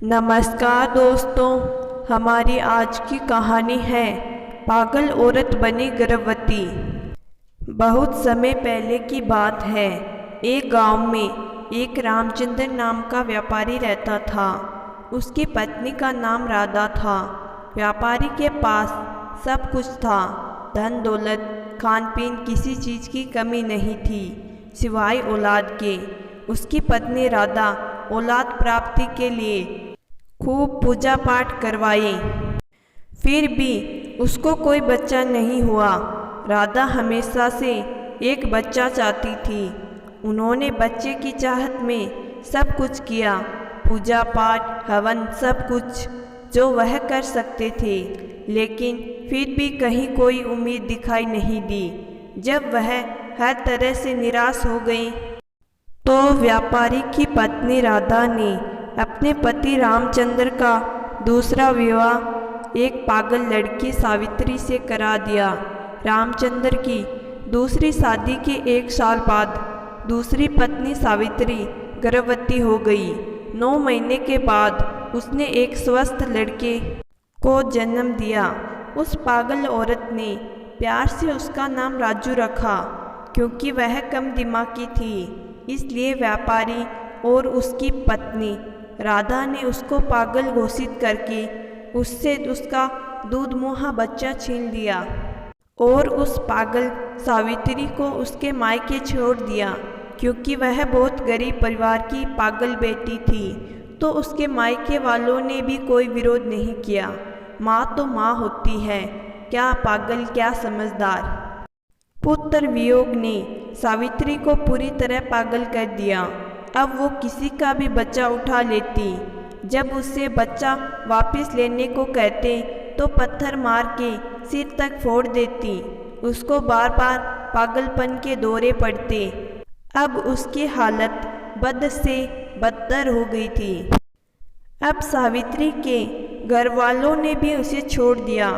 नमस्कार दोस्तों, हमारी आज की कहानी है पागल औरत बनी गर्भवती। बहुत समय पहले की बात है। एक गांव में एक रामचंद्र नाम का व्यापारी रहता था। उसकी पत्नी का नाम राधा था। व्यापारी के पास सब कुछ था, धन दौलत, खान पीन, किसी चीज़ की कमी नहीं थी सिवाय औलाद के। उसकी पत्नी राधा औलाद प्राप्ति के लिए खूब पूजा पाठ करवाए, फिर भी उसको कोई बच्चा नहीं हुआ। राधा हमेशा से एक बच्चा चाहती थी। उन्होंने बच्चे की चाहत में सब कुछ किया, पूजा पाठ, हवन, सब कुछ जो वह कर सकते थे, लेकिन फिर भी कहीं कोई उम्मीद दिखाई नहीं दी। जब वह हर तरह से निराश हो गई तो व्यापारी की पत्नी राधा ने अपने पति रामचंद्र का दूसरा विवाह एक पागल लड़की सावित्री से करा दिया। रामचंद्र की दूसरी शादी के 1 साल बाद दूसरी पत्नी सावित्री गर्भवती हो गई। 9 महीने के बाद उसने एक स्वस्थ लड़के को जन्म दिया। उस पागल औरत ने प्यार से उसका नाम राजू रखा, क्योंकि वह कम दिमाग की थी। इसलिए व्यापारी और उसकी पत्नी राधा ने उसको पागल घोषित करके उससे उसका दूध मुहा बच्चा छीन लिया और उस पागल सावित्री को उसके मायके छोड़ दिया। क्योंकि वह बहुत गरीब परिवार की पागल बेटी थी, तो उसके मायके वालों ने भी कोई विरोध नहीं किया। माँ तो माँ होती है, क्या पागल क्या समझदार। पुत्र वियोग ने सावित्री को पूरी तरह पागल कर दिया। अब वो किसी का भी बच्चा उठा लेती। जब उससे बच्चा वापस लेने को कहते तो पत्थर मार के सिर तक फोड़ देती। उसको बार बार पागलपन के दौरे पड़ते। अब उसकी हालत बद से बदतर हो गई थी। अब सावित्री के घर वालों ने भी उसे छोड़ दिया।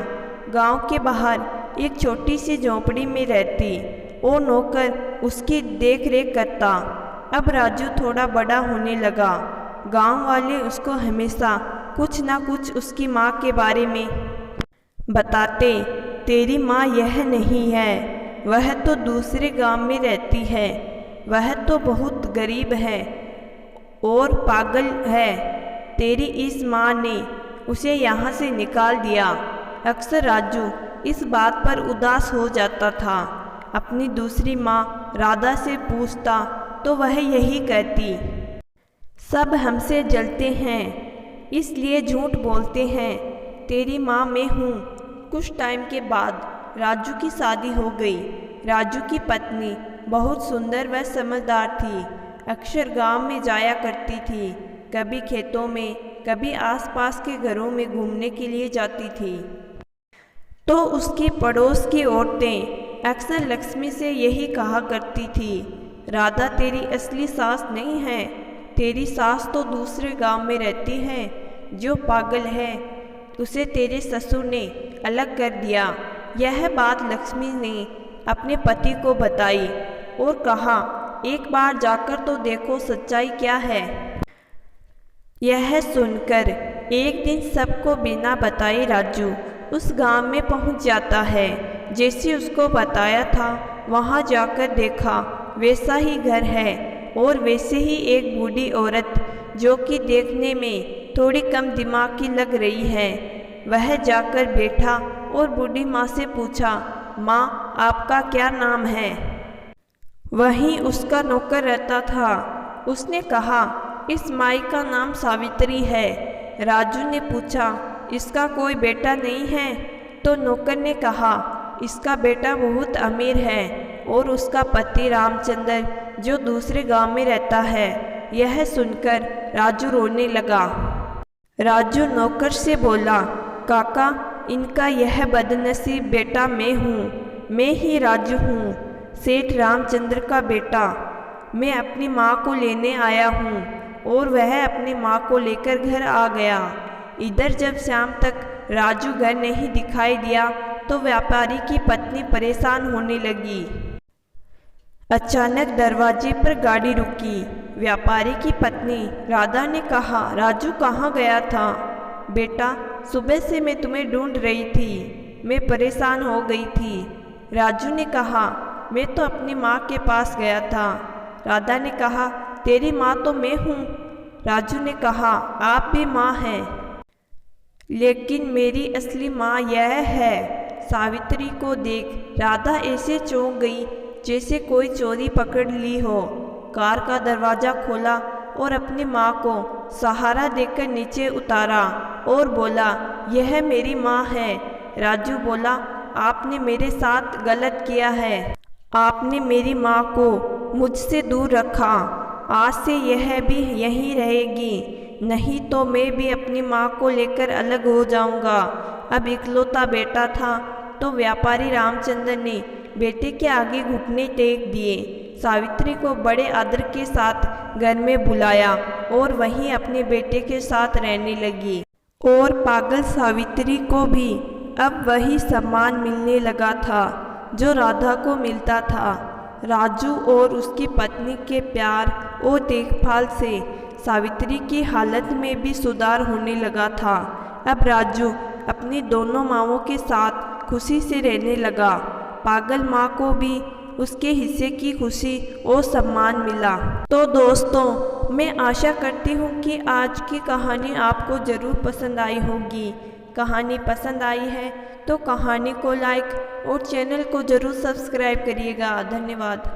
गांव के बाहर एक छोटी सी झोंपड़ी में रहती और नौकर उसकी देख रेख करता। अब राजू थोड़ा बड़ा होने लगा। गांव वाले उसको हमेशा कुछ ना कुछ उसकी माँ के बारे में बताते। तेरी माँ यह नहीं है, वह तो दूसरे गांव में रहती है, वह तो बहुत गरीब है और पागल है, तेरी इस माँ ने उसे यहाँ से निकाल दिया। अक्सर राजू इस बात पर उदास हो जाता था। अपनी दूसरी माँ राधा से पूछता तो वह यही कहती, सब हमसे जलते हैं इसलिए झूठ बोलते हैं, तेरी माँ मैं हूँ। कुछ टाइम के बाद राजू की शादी हो गई। राजू की पत्नी बहुत सुंदर व समझदार थी। अक्सर गांव में जाया करती थी, कभी खेतों में, कभी आसपास के घरों में घूमने के लिए जाती थी। तो उसकी पड़ोस की औरतें अक्सर लक्ष्मी से यही कहा करती थी, राधा तेरी असली सास नहीं है, तेरी सास तो दूसरे गांव में रहती है जो पागल है, उसे तेरे ससुर ने अलग कर दिया। यह बात लक्ष्मी ने अपने पति को बताई और कहा, एक बार जाकर तो देखो सच्चाई क्या है। यह सुनकर एक दिन सबको बिना बताए राजू उस गांव में पहुंच जाता है। जैसे उसको बताया था वहां जाकर देखा वैसा ही घर है और वैसे ही एक बूढ़ी औरत जो कि देखने में थोड़ी कम दिमाग की लग रही है। वह जाकर बैठा और बूढ़ी माँ से पूछा, माँ आपका क्या नाम है। वहीं उसका नौकर रहता था। उसने कहा, इस माई का नाम सावित्री है। राजू ने पूछा, इसका कोई बेटा नहीं है। तो नौकर ने कहा, इसका बेटा बहुत अमीर है और उसका पति रामचंद्र जो दूसरे गांव में रहता है। यह सुनकर राजू रोने लगा। राजू नौकर से बोला, काका इनका यह बदनसीब बेटा मैं हूँ, मैं ही राजू हूँ, सेठ रामचंद्र का बेटा। मैं अपनी माँ को लेने आया हूँ। और वह अपनी माँ को लेकर घर आ गया। इधर जब शाम तक राजू घर नहीं दिखाई दिया तो व्यापारी की पत्नी परेशान होने लगी। अचानक दरवाजे पर गाड़ी रुकी। व्यापारी की पत्नी राधा ने कहा, राजू कहाँ गया था? बेटा, सुबह से मैं तुम्हें ढूंढ रही थी, मैं परेशान हो गई थी। राजू ने कहा, मैं तो अपनी माँ के पास गया था। राधा ने कहा, तेरी माँ तो मैं हूँ। राजू ने कहा, आप भी माँ हैं, लेकिन मेरी असली माँ यह है। सावित्री को देख राधा ऐसे चौंक गई जैसे कोई चोरी पकड़ ली हो। कार का दरवाज़ा खोला और अपनी माँ को सहारा देकर नीचे उतारा और बोला, यह मेरी माँ है। राजू बोला, आपने मेरे साथ गलत किया है, आपने मेरी माँ को मुझसे दूर रखा। आज से यह भी यहीं रहेगी, नहीं तो मैं भी अपनी माँ को लेकर अलग हो जाऊंगा। अब इकलौता बेटा था तो व्यापारी रामचंद्र ने बेटे के आगे घुटने टेक दिए। सावित्री को बड़े आदर के साथ घर में बुलाया और वहीं अपने बेटे के साथ रहने लगी। और पागल सावित्री को भी अब वही सम्मान मिलने लगा था जो राधा को मिलता था। राजू और उसकी पत्नी के प्यार और देखभाल से सावित्री की हालत में भी सुधार होने लगा था। अब राजू अपनी दोनों माँओं के साथ खुशी से रहने लगा। पागल माँ को भी उसके हिस्से की खुशी और सम्मान मिला। तो दोस्तों, मैं आशा करती हूँ कि आज की कहानी आपको ज़रूर पसंद आई होगी। कहानी पसंद आई है तो कहानी को लाइक और चैनल को ज़रूर सब्सक्राइब करिएगा। धन्यवाद।